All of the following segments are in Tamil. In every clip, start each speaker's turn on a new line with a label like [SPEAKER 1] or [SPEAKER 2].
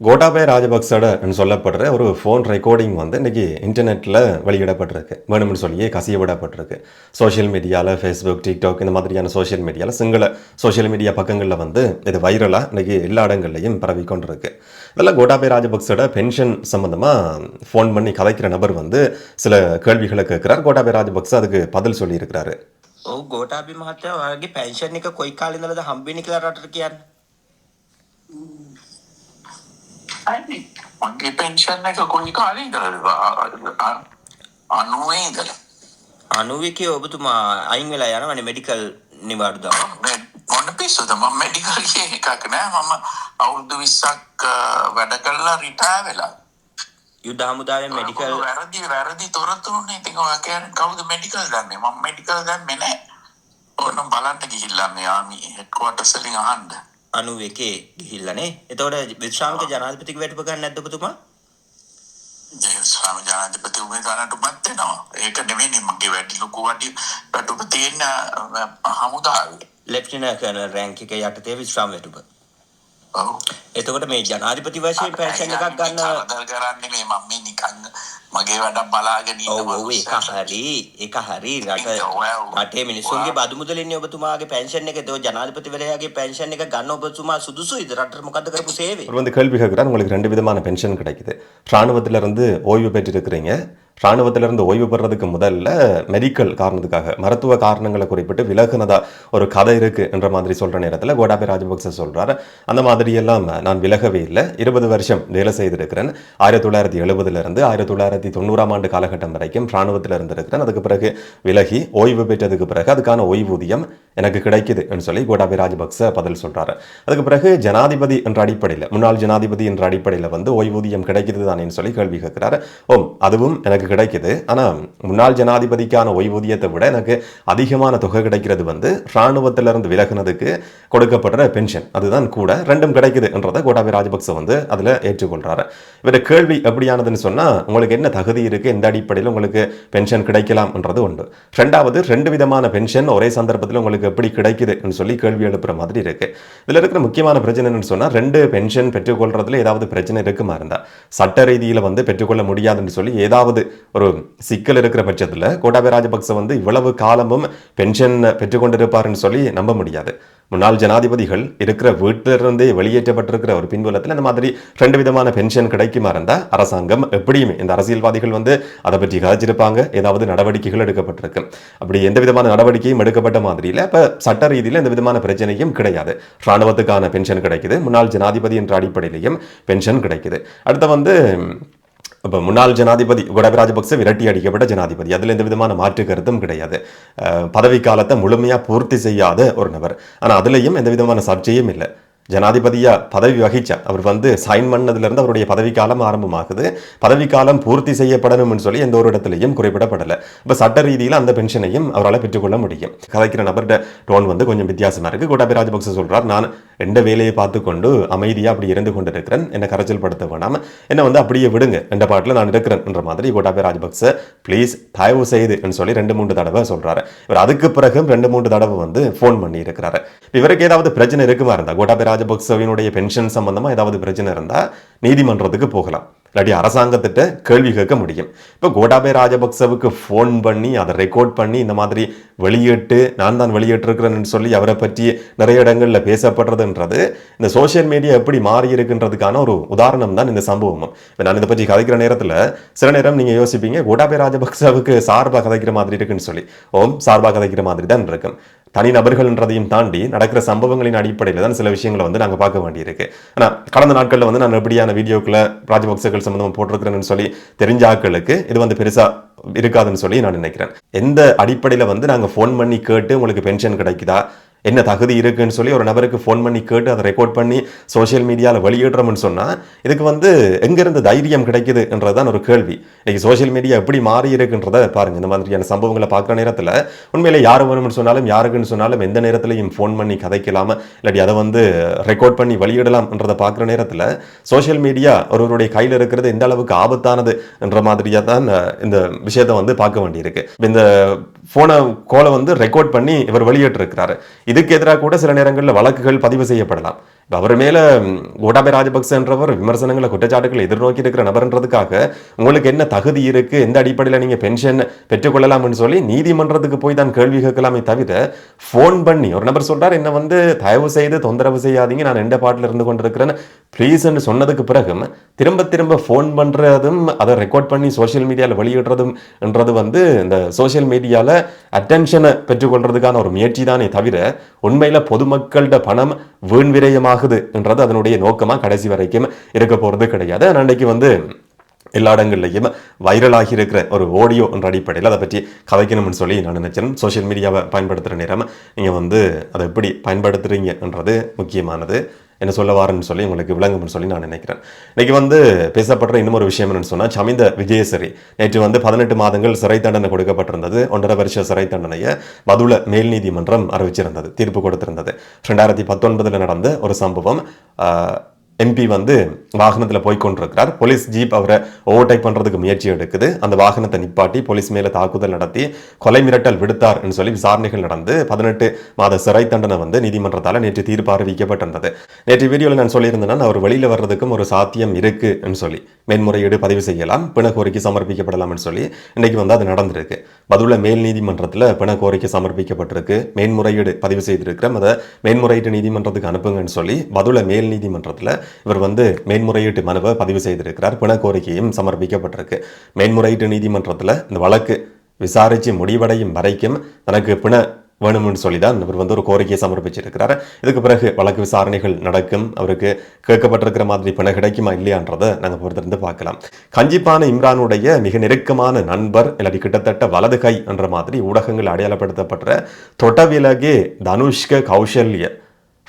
[SPEAKER 1] கோட்டாபய ராஜபக்சன்னு சொல்லப்படுற ஒரு ஃபோன் ரெக்கார்டிங் வந்து இன்றைக்கி இன்டர்நெட்டில் வெளியிடப்பட்டிருக்கு. வேணும்னு சொல்லியே கசிய விடப்பட்டிருக்கு. சோஷியல் மீடியாவில் ஃபேஸ்புக், டிக்டாக் இந்த மாதிரியான சோஷியல் மீடியாவில் சிங்கள சோஷியல் மீடியா பக்கங்களில் வந்து இது வைரலாக இன்றைக்கி எல்லா இடங்கள்லையும் பரவிக்கொண்டிருக்கு. இதெல்லாம் கோட்டாபய ராஜபக்சோட பென்ஷன் சம்மந்தமாக ஃபோன் பண்ணி கதைக்கிற நபர் வந்து சில கேள்விகளை கேட்குறார். கோட்டாபய ராஜபக்ச அதுக்கு பதில் சொல்லியிருக்கிறாரு.
[SPEAKER 2] ගෝටාබි මහත්තයා ඔයාගේ පෙන්ෂන් එක කොයි කාලේ ඉඳලාද හම්බෙන්නේ කියලා රටට කියන්න.
[SPEAKER 3] අනේ මගේ පෙන්ෂන් එක කොයි කාලේ ඉඳලාද? 90 ඉඳලා.
[SPEAKER 2] 90 කිය ඔබතුමා අයින් වෙලා යනවනේ මෙඩිකල් නිවාඩු දාලා.
[SPEAKER 3] මොන පිස්සුද මම මෙඩිකල් කිය එකක් නෑ. මම අවුරුදු 20ක් වැඩ කරලා රිටයර් වෙලා.
[SPEAKER 2] යුද්ධ හමුදාවේ මෙඩිකල්
[SPEAKER 3] වැරදි තොරතුරුනේ. ඉතින් ඔය කියන්නේ කවුද මෙඩිකල් ගන්නේ? මම මෙඩිකල් ගන්නේ නෑ. ඕනම් බලන්න ගිහිල්ලා මේ ආමි හෙඩ්ක්වාටර්ස් වලින් අහන්න.
[SPEAKER 2] 91 ගිහිල්ලානේ. එතකොට විශ්‍රාමික ජනාධිපතික වැටුප ගන්න නැද්ද ඔබතුමා?
[SPEAKER 3] විශ්‍රාමික ජනාධිපති උඹේ ගන්නට මත් වෙනවා. ඒක නෙමෙයි මගේ වැඩි ලොකු වැඩි වැටුප තියෙන හමුදාවේ.
[SPEAKER 2] ලෙෆ්ටිනන්ට් කර්නල් රෑන්ක් එක යටතේ විශ්‍රාම වැටුප.
[SPEAKER 3] ඔව්.
[SPEAKER 2] එතකොට මේ ජනාධිපති වශයෙන් පෙන්ෂන් එකක් ගන්න
[SPEAKER 3] ආදර කරන්නේ මේ මම මේ නිකන් මගේ වැඩක් බලාගෙන ඉන්නවා.
[SPEAKER 2] ඔව් ඒක හරි රටේ මිනිස්සුන්ගේ බදු මුදලින්නේ ඔබතුමාගේ පෙන්ෂන් එක. ඒක ජනාධිපතිවරයාගේ පෙන්ෂන් එක ගන්න ඔබතුමා සුදුසුයිද? රටට මොකද්ද කරපු சேவை?
[SPEAKER 1] அவர் வந்து கேள்வி கேட்குறாரு. உங்களுக்கு 2 விதமான பென்ஷன் கிடைக்குது. இராணுவத்திலிருந்து ஓய்வு பெற்றிருக்கிறீங்க. இராணுவத்திலிருந்து ஓய்வு பெறதுக்கு முதல்ல மெடிக்கல் காரணத்துக்காக மருத்துவ காரணங்களை குறிப்பிட்டு விலகுனதா ஒரு கதை இருக்கு என்ற மாதிரி சொல்ற நேரத்தில் கோட்டாபய ராஜபக்ச சொல்றாரு, அந்த மாதிரியெல்லாம் நான் விலகவே இல்லை. 20 வருஷம் வேலை செய்திருக்கிறேன். 1970 1990 ஆண்டு காலகட்டம் வரைக்கும் இராணுவத்தில் இருந்திருக்கிறேன். அதுக்கு பிறகு விலகி ஓய்வு பெற்றதுக்கு பிறகு அதுக்கான ஓய்வூதியம் எனக்கு கிடைக்குதுன்னு சொல்லி கோட்டாபய ராஜபக்ச பதில் சொல்றாரு. அதுக்கு பிறகு ஜனாதிபதி என்ற அடிப்படையில், முன்னாள் ஜனாதிபதி என்ற அடிப்படையில் வந்து ஓய்வூதியம் கிடைக்குது தானேன்னு சொல்லி கேள்வி கேட்கிறாரு. அதுவும் எனக்கு கிடைக்குது. ஆனால் முன்னாள் ஜனாதிபதிக்கான ஓய்வூதியத்தை விட எனக்கு அதிகமான தொகை கிடைக்கிறது வந்து இராணுவத்திலிருந்து விலகினதுக்கு கொடுக்கப்படுற பென்ஷன், அதுதான் கூட. ரெண்டும் கிடைக்குது என்றதை கோட்டாபய ராஜபக்ச வந்து அதில் ஏற்றுக்கொள்றாரு. இவர கேள்வி எப்படியானதுன்னு சொன்னால், உங்களுக்கு என்ன தகுதி இருக்குது, எந்த அடிப்படையில் உங்களுக்கு பென்ஷன் கிடைக்கலாம் என்றது உண்டு. ரெண்டாவது, 2 விதமான பென்ஷன் ஒரே சந்தர்ப்பத்தில் உங்களுக்கு எப்படி கிடைக்குதுன்னு சொல்லி கேள்வி எழுப்புற மாதிரி இருக்கு. இதில் இருக்கிற முக்கியமான பிரச்சனை என்னன்னு சொன்னால், 2 பென்ஷன் பெற்றுக்கொள்றதுல ஏதாவது பிரச்சனை இருக்குமா இருந்தால், சட்ட ரீதியில் வந்து பெற்றுக்கொள்ள முடியாதுன்னு சொல்லி ஏதாவது ஒரு சிக்கல் இருக்கிற பட்சத்தில் கோட்டாபய ராஜபக்ச வந்து இவ்வளவு காலமும் பென்ஷன் பெற்றுக்கொண்டிருப்பாருன்னு சொல்லி நம்ப முடியாது. முன்னாள் ஜனாதிபதிகள் இருக்கிற வீட்டிலிருந்தே வெளியேற்றப்பட்டிருக்கிற ஒரு பின்புலத்தில் இந்த மாதிரி 2 விதமான பென்ஷன் கிடைக்குமா இருந்தால் அரசாங்கம் எப்படியுமே, இந்த அரசியல்வாதிகள் வந்து அதை பற்றி கதைச்சிருப்பாங்க, ஏதாவது நடவடிக்கைகள் எடுக்கப்பட்டிருக்கு. அப்படி எந்த விதமான நடவடிக்கையும் எடுக்கப்பட்ட மாதிரி இல்லை. இப்போ சட்ட ரீதியில் எந்த விதமான பிரச்சனையும் கிடையாது. இராணுவத்துக்கான பென்ஷன் கிடைக்குது, முன்னாள் ஜனாதிபதி என்ற அடிப்படையிலையும் பென்ஷன் கிடைக்குது. அடுத்து வந்து இப்போ முன்னாள் ஜனாதிபதி கோட்டாபய ராஜபக்ச விரட்டி அடிக்கப்பட்ட ஜனாதிபதி, அதில் எந்த விதமான மாற்று கருத்தும் கிடையாது. பதவிக்காலத்தை முழுமையாக பூர்த்தி செய்யாத ஒரு நபர். ஆனால் அதுலேயும் எந்த விதமான சர்ச்சையும் இல்லை. ஜனாதிபதியாக பதவி வகிச்சா அவர் வந்து சைன் பண்ணதுலேருந்து அவருடைய பதவிக்காலம் ஆரம்பமாகுது. பதவிக்காலம் பூர்த்தி செய்யப்படணும்னு சொல்லி எந்த ஒரு இடத்துலையும் குறிப்பிடப்படலை. இப்போ சட்ட ரீதியில் அந்த பென்ஷனையும் அவரால் பெற்றுக்கொள்ள முடியும். கதைக்கிற நபர்கிட்ட டோன் வந்து கொஞ்சம் வித்தியாசமாக இருக்குது. கோட்டாபய ராஜபக்ச சொல்கிறார், நான் எந்த வேலையை பார்த்து கொண்டு அமைதியாக அப்படி இருந்து கொண்டு இருக்கிறேன், என்னை கரைச்சல் படுத்த வேண்டாம், என்னை வந்து அப்படியே விடுங்க, எந்த பாட்டில் நான் இருக்கிறேன் என்ற மாதிரி கோட்டாபய ராஜபக்ச ப்ளீஸ் தயவு செய்துன்னு சொல்லி 2-3 தடவை சொல்கிறாரு. இவர் அதுக்கு பிறகு 2-3 தடவை வந்து ஃபோன் பண்ணி இருக்கிறாரு. இவருக்கு ஏதாவது பிரச்சனை இருக்குமா இருந்தால், கோட்டாபய ராஜபக்சவினுடைய பென்ஷன் சம்பந்தமா ஏதாவது பிரச்சனை இருந்தா நீதிமன்றத்துக்கு போகலாம், இல்லாட்டி அரசாங்கத்திட்ட கேள்வி கேட்க முடியும். இப்போ கோட்டாபய ராஜபக்சவுக்கு ஃபோன் பண்ணி அதை ரெக்கார்ட் பண்ணி இந்த மாதிரி வெளியிட்டு நான் தான் வெளியிட்டிருக்கிறேன்னு சொல்லி அவரை பற்றி நிறைய இடங்களில் பேசப்படுறதுன்றது இந்த சோஷியல் மீடியா எப்படி மாறி இருக்குன்றதுக்கான ஒரு உதாரணம் தான் இந்த சம்பவமும். இப்போ நான் இதை பற்றி கதைக்கிற நேரத்தில் சில நேரம் நீங்கள் யோசிப்பீங்க, கோட்டாபய ராஜபக்சவுக்கு சார்பாக கதைக்கிற மாதிரி இருக்குன்னு சொல்லி. சார்பாக கதைக்கிற மாதிரி தான் இருக்கும். தனி நபர்கள்ன்றதையும் தாண்டி நடக்கிற சம்பவங்களின் அடிப்படையில் தான் சில விஷயங்களை வந்து நாங்கள் பார்க்க வேண்டியிருக்கு. ஆனால் கடந்த நாட்களில் வந்து நான் எப்படியான வீடியோக்களை ராஜபக்சர்கள் சம்பந்தமாக போட்டிருக்கிறேன்னு சொல்லி தெரிஞ்ச ஆட்களுக்கு இது வந்து பெருசாக இருக்காதுன்னு சொல்லி நான் நினைக்கிறேன். எந்த அடிப்படையில் வந்து நாங்கள் ஃபோன் பண்ணி கேட்டு உங்களுக்கு பென்ஷன் கிடைக்குதா, என்ன தகுதி இருக்குன்னு சொல்லி ஒரு நபருக்கு ஃபோன் பண்ணி கேட்டு அதை ரெக்கார்ட் பண்ணி சோஷியல் மீடியாவில் வெளியிடுறோம்னு சொன்னால் இதுக்கு வந்து எங்கேருந்து தைரியம் கிடைக்குதுன்றது தான் ஒரு கேள்வி. இன்னைக்கு சோஷியல் மீடியா எப்படி மாறி இருக்குன்றதை பாருங்கள். இந்த மாதிரியான சம்பவங்களை பார்க்குற நேரத்தில் உண்மையிலே யார் வேணும்னு சொன்னாலும் யாருக்குன்னு சொன்னாலும் எந்த நேரத்திலையும் ஃபோன் பண்ணி கதைக்கலாமல் இல்லாட்டி அதை வந்து ரெக்கார்ட் பண்ணி வெளியிடலாம்ன்றதை பார்க்குற நேரத்தில் சோஷியல் மீடியா ஒருவருடைய கையில் இருக்கிறது எந்த அளவுக்கு ஆபத்தானது என்ற மாதிரியாக தான் இந்த விஷயத்தை வந்து பார்க்க வேண்டியிருக்கு. இந்த ஃபோனை கோலை வந்து ரெக்கார்ட் பண்ணி இவர் வெளியிட்டிருக்கிறாரு. இதுக்கு எதிராக கூட சில நேரங்களில் வழக்குகள் பதிவு செய்யப்படலாம். அவர் மேல கோட்டாபய ராஜபக்சன்றவர் விமர்சனங்களை குற்றச்சாட்டுகளை எதிர்நோக்கி இருக்கிற நபர்ன்றதுக்காக உங்களுக்கு என்ன தகுதி இருக்கு, எந்த அடிப்படையில் நீங்க பென்ஷன் பெற்றுக்கொள்ளலாம்னு சொல்லி நீதிமன்றத்துக்கு போய் தான் கேள்வி கேட்கலாமே தவிர ஃபோன் பண்ணி ஒரு நபர் சொல்றார் என்ன வந்து தயவு செய்து தொந்தரவு செய்யாதீங்க, நான் எந்த பாட்டில் இருந்து கொண்டிருக்கிறேன் ப்ளீஸ்ன்னு சொன்னதுக்கு பிறகும் திரும்ப திரும்ப ஃபோன் பண்றதும் அதை ரெக்கார்ட் பண்ணி சோசியல் மீடியாவில் வெளியிடுறதும்ன்றது வந்து இந்த சோசியல் மீடியால அட்டென்ஷனை பெற்றுக்கொள்றதுக்கான ஒரு முயற்சி தானே தவிர உண்மையில பொதுமக்களோட பணம் வீண் விரயமாகுது என்றது அதனுடைய நோக்கமா கடைசி வரைக்கும் இருக்க போறது கிடையாது. அன்றைக்கு வந்து எல்லா இடங்கள்லையும் வைரலாகி இருக்கிற ஒரு ஆடியோ என்ற அடிப்படையில் அதை பற்றி கதைக்கணும்னு சொல்லி நான் நினைச்சேன். சோஷியல் மீடியாவை பயன்படுத்துகிற நேரம் நீங்கள் வந்து அதை எப்படி பயன்படுத்துறீங்கன்றது முக்கியமானது. என்ன சொல்ல வாரன்னு சொல்லி உங்களுக்கு விளங்கும்னு சொல்லி நான் நினைக்கிறேன். இன்னைக்கு வந்து பேசப்படுற இன்னும் ஒரு விஷயம் என்னன்னு சொன்னால், சமிந்த விஜயசரி நேற்று வந்து 18 மாதங்கள் சிறை தண்டனை கொடுக்கப்பட்டிருந்தது. 1.5 வருஷ சிறை தண்டனையை பதுள மேல் நீதிமன்றம் அறிவிச்சிருந்தது, தீர்ப்பு கொடுத்திருந்தது. 2019 நடந்த ஒரு சம்பவம். எம்பி வந்து வாகனத்தில் போய் கொண்டிருக்கிறார். போலீஸ் ஜீப் அவரை ஓவர்டேக் பண்ணுறதுக்கு முயற்சி எடுக்குது. அந்த வாகனத்தை நிப்பாட்டி போலீஸ் மேலே தாக்குதல் நடத்தி கொலை மிரட்டல் விடுத்தார் என்று சொல்லி விசாரணைகள் நடந்து 18 மாத சிறை தண்டனை வந்து நீதிமன்றத்தால் நேற்று தீர்ப்பு அறிவிக்கப்பட்டிருந்தது. நேற்று வீடியோவில் நான் சொல்லியிருந்தேன் அவர் வெளியில் வர்றதுக்கும் ஒரு சாத்தியம் இருக்குன்னு சொல்லி மேன்முறையீடு பதிவு செய்யலாம், பிண கோரிக்கை சமர்ப்பிக்கப்படலாம்னு சொல்லி இன்னைக்கு வந்து அது நடந்திருக்கு. பதுள மேல் நீதிமன்றத்தில் பிண கோரிக்கை சமர்ப்பிக்கப்பட்டிருக்கு, மேன்முறையீடு பதிவு செய்திருக்கிறோம், அதை மேன்முறையீட்டு நீதிமன்றத்துக்கு அனுப்புங்கன்னு சொல்லி பதுள மேல் நீதிமன்றத்தில் இவர் வந்து மேன்முறையீட்டு மனுவை பதிவு செய்திருக்கிறார். பிண கோரிக்கையும் சமர்ப்பிக்கப்பட்டிருக்கு. மேன்முறையீட்டு நீதிமன்றத்தில் இந்த வழக்கு விசாரித்து முடிவடையும் வரைக்கும் தனக்கு பிண வேணும்னு சொல்லி தான் இவர் வந்து ஒரு கோரிக்கையை சமர்ப்பிச்சிருக்கிறார். இதுக்கு பிறகு வழக்கு விசாரணைகள் நடக்கும். அவருக்கு கேட்கப்பட்டிருக்கிற மாதிரி பிணை கிடைக்குமா இல்லையான்றதை நாங்கள் பொறுத்திருந்து பார்க்கலாம். கஞ்சிப்பான இம்ரானுடைய மிக நெருக்கமான நண்பர் இல்லாட்டி கிட்டத்தட்ட வலது கை என்ற மாதிரி ஊடகங்கள் அடையாளப்படுத்தப்பட்ட தொட்டவிலகே தனுஷ்க கௌசல்ய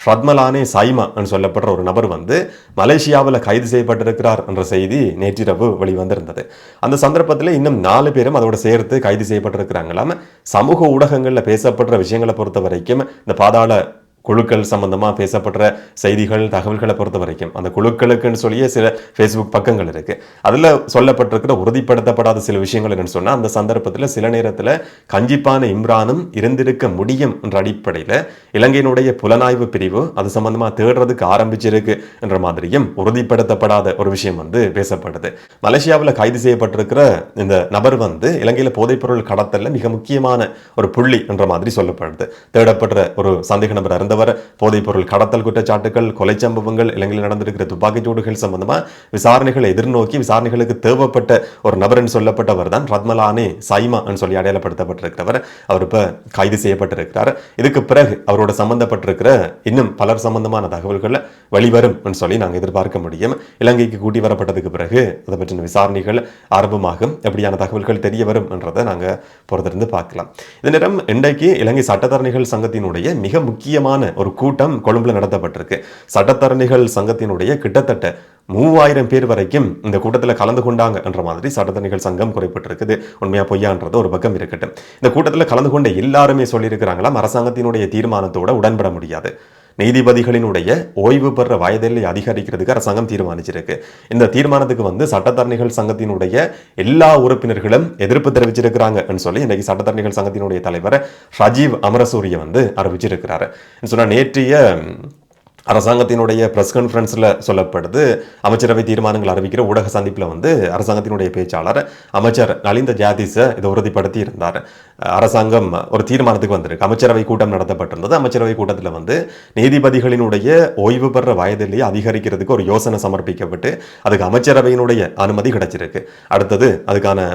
[SPEAKER 1] ஷத்மலானே சாய்மா என்று சொல்லப்படுற ஒரு நபர் வந்து மலேசியாவில் கைது செய்யப்பட்டிருக்கிறார் என்ற செய்தி நேற்றிரவு வெளிவந்திருந்தது. அந்த சந்தர்ப்பத்தில் இன்னும் 4 பேரும் அதோட சேர்த்து கைது செய்யப்பட்டிருக்கிறாங்களாம். சமூக ஊடகங்களில் பேசப்படுற விஷயங்களை பொறுத்த வரைக்கும் இந்த பாதாள குழுக்கள் சம்பந்தமாக பேசப்படுற செய்திகள் தகவல்களை பொறுத்த வரைக்கும் அந்த குழுக்களுக்குன்னு சொல்லியே சில ஃபேஸ்புக் பக்கங்கள் இருக்கு. அதில் சொல்லப்பட்டிருக்கிற உறுதிப்படுத்தப்படாத சில விஷயங்கள் என்னன்னு சொன்னால், அந்த சந்தர்ப்பத்தில் சில நேரத்தில் கஞ்சிப்பான இம்ரானும் இருந்திருக்க முடியும் என்ற அடிப்படையில் இலங்கையினுடைய புலனாய்வு பிரிவு அது சம்பந்தமாக தேடுறதுக்கு ஆரம்பிச்சிருக்கு என்ற மாதிரியும் உறுதிப்படுத்தப்படாத ஒரு விஷயம் வந்து பேசப்படுது. மலேசியாவில் கைது செய்யப்பட்டிருக்கிற இந்த நபர் வந்து இலங்கையில் போதைப்பொருள் கடத்தல மிக முக்கியமான ஒரு புள்ளி என்ற மாதிரி சொல்லப்படுது. தேடப்படுற ஒரு சந்தேக நபர் இருந்த போதைப் பொருள் கடத்தல் குற்றச்சாட்டுகள், கொலை சம்பவங்கள், இலங்கையில் நடந்திருக்கிற துப்பாக்கிச் சூடுகள் சம்பந்தமா விசாரணைகளை எதிர்நோக்கி விசாரணைகளுக்கு தேவைப்பட்ட ஒரு நபர் சொல்லப்பட்டவர் தான் ரத்மலானே சாய்மா சொல்லி அடையாளப்படுத்தப்பட்டிருக்கிறவர். அவர் இப்ப கைது செய்யப்பட்டிருக்கிறார். இதுக்கு பிறகு அவரோட சம்பந்தப்பட்டிருக்கிற இன்னும் பலர் சம்பந்தமான தகவல்கள் வெளிவரும் சொல்லி நாங்கள் எதிர்பார்க்க முடியும். இலங்கைக்கு கூட்டி வரப்பட்டதுக்கு பிறகு அதை பற்றின விசாரணைகள் ஆரம்பமாகும். எப்படியான தகவல்கள் தெரிய வரும் என்றதை நாங்கள் பொறுத்திருந்து பார்க்கலாம். இந்த நேரம் இன்றைக்கு இலங்கை சட்டத்தரணிகள் சங்கத்தினுடைய மிக முக்கியமான ஒரு கூட்டம் கொழும்புல நடத்தப்பட்டிருக்கு. சட்டத்தரணிகள் சங்கத்தினுடைய கிட்டத்தட்ட 3000 பேர் வரைக்கும் இந்த கூட்டத்தில் கலந்து கொண்டாங்க என்ற மாதிரி சட்டத்தரணிகள் சங்கம் குறிப்பிட்டிருக்குது. உண்மையா பொய்யான்றது ஒரு பக்கம் இருக்கட்டும். இந்த கூட்டத்தில் கலந்து கொண்ட எல்லாருமே சொல்லியிருக்கிறாங்களாம் அரசாங்கத்தினுடைய தீர்மானத்தோட உடன்பட முடியாது. நீதிபதிகளினுடைய ஓய்வு பெற வயதில்லை அதிகரிக்கிறதுக்கு அரசாங்கம் தீர்மானிச்சிருக்கு. இந்த தீர்மானத்துக்கு வந்து சட்டத்தரணிகள் சங்கத்தினுடைய எல்லா உறுப்பினர்களும் எதிர்ப்பு தெரிவிச்சிருக்கிறாங்க சொல்லி இன்னைக்கு சட்டத்தரணிகள் சங்கத்தினுடைய தலைவர் ராஜீவ் அமரசூரிய வந்து அறிவிச்சிருக்கிறாரு. சொன்னா நேற்றைய அரசாங்கத்தினுடைய பிரஸ் கான்ஃபரன்ஸில் சொல்லப்படுது. அமைச்சரவை தீர்மானங்கள் அறிவிக்கிற ஊடக சந்திப்பில் வந்து அரசாங்கத்தினுடைய பேச்சாளர் அமைச்சர் நலிந்த ஜாதிஸை இதை உறுதிப்படுத்தி இருந்தார். அரசாங்கம் ஒரு தீர்மானத்துக்கு வந்திருக்கு. அமைச்சரவை கூட்டம் நடத்தப்பட்டிருந்தது. அமைச்சரவை கூட்டத்தில் வந்து நீதிபதிகளினுடைய ஓய்வு பெற வயதிலேயே அதிகரிக்கிறதுக்கு ஒரு யோசனை சமர்ப்பிக்கப்பட்டு அதுக்கு அமைச்சரவையினுடைய அனுமதி கிடைச்சிருக்கு. அடுத்தது அதுக்கான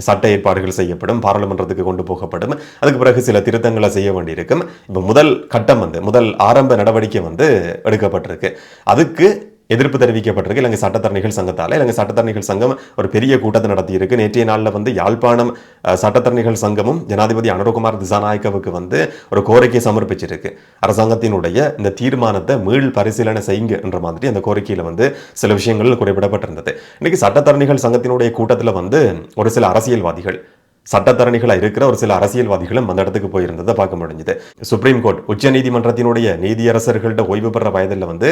[SPEAKER 1] சட்ட ஏற்பாடுகள் செய்யப்படும், பாராளுமன்றத்துக்கு கொண்டு போகப்படும். அதுக்கு பிறகு சில திருத்தங்களை செய்ய வேண்டியிருக்கும். இப்போ முதல் கட்டம் வந்து முதல் ஆரம்ப நடவடிக்கை வந்து எடுக்கப்பட்டிருக்கு. அதுக்கு எதிர்ப்பு தெரிவிக்கப்பட்டிருக்கு இலங்கை சட்டத்தரணிகள் சங்கத்தால். இலங்கை சட்டத்தரணிகள் சங்கம் ஒரு பெரிய கூட்டத்தை நடத்தி இருக்கு. நேற்றைய நாளில் வந்து யாழ்ப்பாணம் சட்டத்தரணிகள் சங்கமும் ஜனாதிபதி அனுரகுமார் திசாநாயக்கவுக்கு வந்து ஒரு கோரிக்கை சமர்ப்பிச்சிருக்கு. அரசாங்கத்தினுடைய இந்த தீர்மானத்தை மீள் பரிசீலனை செய்யுங்க என்ற மாதிரி அந்த கோரிக்கையில் வந்து சில விஷயங்கள் குறிப்பிடப்பட்டிருந்தது. இன்னைக்கு சட்டத்தரணிகள் சங்கத்தினுடைய கூட்டத்தில் வந்து ஒரு சில அரசியல்வாதிகள் சட்டத்தரணிகளாக இருக்கிற ஒரு சில அரசியல்வாதிகளும் அந்த இடத்துக்கு போயிருந்ததை பார்க்க முடிஞ்சது. சுப்ரீம் கோர்ட் உச்ச நீதிமன்றத்தினுடைய நீதியரசர்கள்ட ஓய்வு பெற வயதில் வந்து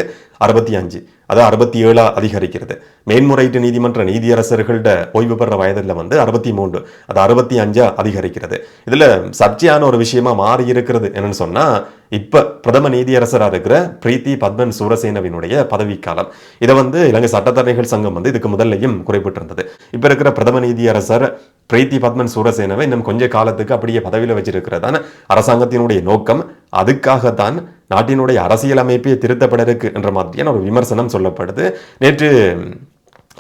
[SPEAKER 1] 65 அது 67 அதிகரிக்கிறது. மேன்முறையீட்டு நீதிமன்ற நீதியரசர்கள்ட ஓய்வு பெற வயதில் வந்து 63 அது 65 அதிகரிக்கிறது. இதுல சர்ச்சையான ஒரு விஷயமா மாறி இருக்கிறது என்னன்னு சொன்னா, இப்ப பிரதம நீதியரசராக இருக்கிற பிரீத்தி பத்மன் சூரசேனவினுடைய பதவிக்காலம். இதை வந்து இலங்கை சட்டத்தரணிகள் சங்கம் வந்து இதுக்கு முதல்லையும் குறிப்பிட்டிருந்தது. இப்ப இருக்கிற பிரதம நீதியரசர் பிரீத்தி பத்மன் சூரசேனவை இன்னும் கொஞ்ச காலத்துக்கு அப்படியே பதவியில் வச்சிருக்கிறதான அரசாங்கத்தினுடைய நோக்கம். அதுக்காகத்தான் நாட்டினுடைய அரசியல் அமைப்பே திருத்தப்பட இருக்கு என்ற மாதிரியான ஒரு விமர்சனம் சொல்லப்படுது. நேற்று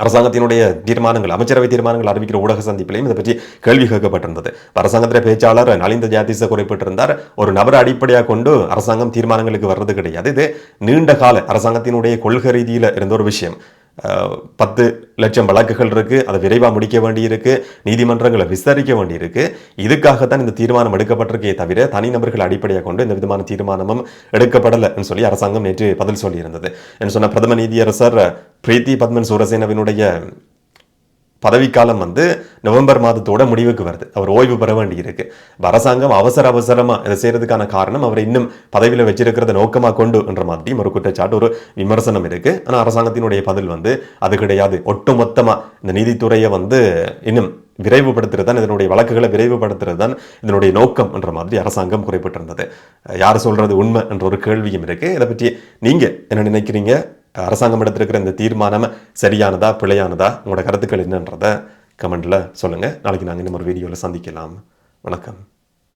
[SPEAKER 1] அரசாங்கத்தினுடைய தீர்மானங்கள், அமைச்சரவை தீர்மானங்கள் அறிவிக்கிற ஊடக சந்திப்பிலையும் இதை பற்றி கேள்வி கேட்கப்பட்டிருந்தது. அரசாங்கத்தின் பேச்சாளர் நலிந்த ஜாதிச குறிப்பிட்டிருந்தார், ஒரு நபரை அடிப்படையாக கொண்டு அரசாங்கம் தீர்மானங்களுக்கு வர்றது கிடையாது. இது நீண்ட கால அரசாங்கத்தினுடைய கொள்கை ரீதியில் இருந்த ஒரு விஷயம். 10 லட்சம் வழக்குகள் இருக்கு, அதை விரைவாக முடிக்க வேண்டியிருக்கு, நீதிமன்றங்களை விசாரிக்க வேண்டியிருக்கு. இதுக்காகத்தான் இந்த தீர்மானம் எடுக்கப்பட்டிருக்கே தவிர தனிநபர்கள் அடிப்படையாக கொண்டு இந்த விதமான தீர்மானமும் எடுக்கப்படலைன்னு சொல்லி அரசாங்கம் நேற்று பதில் சொல்லியிருந்தது. என்று சொன்ன பிரதம நீதியரசர் பிரீத்தி பத்மன் சூரசேனவினுடைய பதவிக்காலம் வந்து நவம்பர் மாதத்தோட முடிவுக்கு வருது. அவர் ஓய்வு பெற வேண்டி இருக்கு. அரசாங்கம் அவசரமா இதை செய்யறதுக்கான காரணம் அவரை இன்னும் பதவியில் வச்சிருக்கிறத நோக்கமா கொண்டு என்ற மாதிரி ஒரு குற்றச்சாட்டு, ஒரு விமர்சனம் இருக்கு. ஆனா அரசாங்கத்தினுடைய பதில் வந்து அது கிடையாது. ஒட்டுமொத்தமா இந்த நீதித்துறையை வந்து இன்னும் விரைவுபடுத்துறது தான், இதனுடைய வழக்குகளை விரைவுபடுத்துறது தான் இதனுடைய நோக்கம் என்ற மாதிரி அரசாங்கம் குறிப்பிட்டிருந்தது. யார் சொல்றது உண்மை என்ற ஒரு கேள்வியும் இருக்கு. இதை பற்றி நீங்க என்ன நினைக்கிறீங்க? அரசாங்கம் எடுத்திருக்கிற இந்த தீர்மானம் சரியானதா பிழையானதா? உங்களோட கருத்துக்கள் என்னன்றதை கமெண்ட்ல சொல்லுங்க. நாளைக்கு நாங்கள் இன்னும் ஒரு வீடியோவில் சந்திக்கலாம். வணக்கம்.